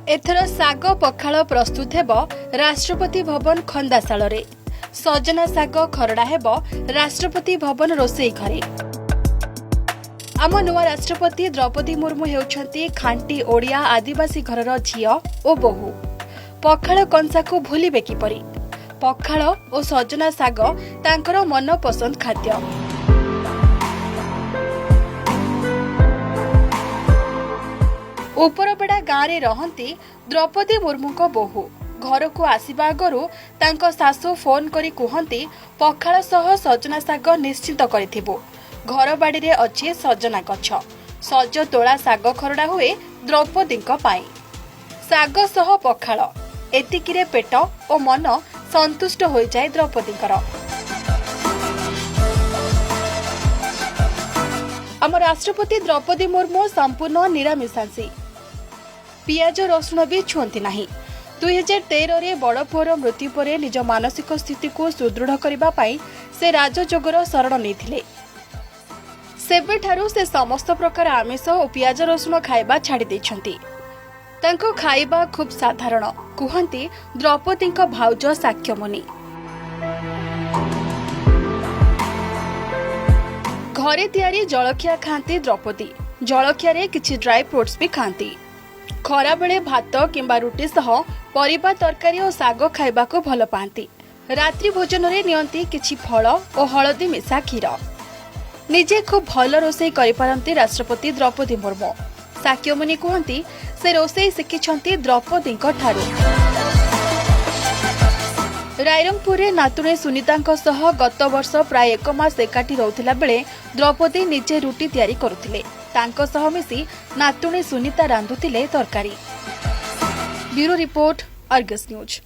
एथर साग पखाल प्रस्तुत हेब राष्ट्रपति भवन खंदाशाल सजना साग खरड़ा हेब राष्ट्रपति भवन रोसई घरे। आम नुआ राष्ट्रपति द्रौपदी मुर्मू हेउछंती खांटी ओडिया आदिवासी घरर झियो ओ बोहू। पखाल कंसा को भूलिबे किपरि? पखाल और सजना साग तांकर मन पसंद खाद्य। उपरबेड़ा गाँव रहंती द्रौपदी मुर्मू को बोहू। घर को आसवा आगु तांको सासू फोन करी कहती पखाल सह सजना साग निश्चित करिथिबु। घर बाड़ी रे अछि सजना गछ। सज तोला साग खरड़ा हुए द्रौपदी पाई। साग सह पखाल एतिकिरे पेट और मन संतुष्ट हो जाए द्रौपदींकर। आम राष्ट्रपति द्रौपदी मुर्मू संपूर्ण निरामिषाषी। पियाज रसुण भी छुअंती नाही। 2013 रे बड़ पुअर मृत्यु पर निज मानसिक स्थिति को सुदृढ़ करबा पाई से राजयोगर शरण नेथिले। सेबेठारु से समस्त प्रकार आमिष और पियाज रसुण खाइबा छाड़ी दैछंती। तांको खाइबा खूब साधारण कहंती द्रौपदी भाउज साक्यमुनि। घरे तैयारी जलखिया खाती द्रौपदी। जलखिया रे किछि ड्राई फ्रूट्स भी खाती। खरा बेले भात किंबा रुटी सह परिबा तरकारी और साग खाइबा को भल पाती। रात्रि भोजन रे नियंती किछि फल और हळदी मिसा क्षीर। निजे खूब भल रोसई करि पारंती राष्ट्रपति द्रौपदी मुर्मू। साक्यमुनि कहंती से रोसई शिखिछंती द्रौपदी ठारू। रायरंगपुर रे नातुणी सुनीता सह गत वर्ष प्राय 1 मास एकाठी रहउथिला बेले द्रौपदी निजे रुटी तैयारी करुथिले। तांको सह मिसी नातुणी सुनीता रांधुथिले तरकारी। Bureau report, Argus news.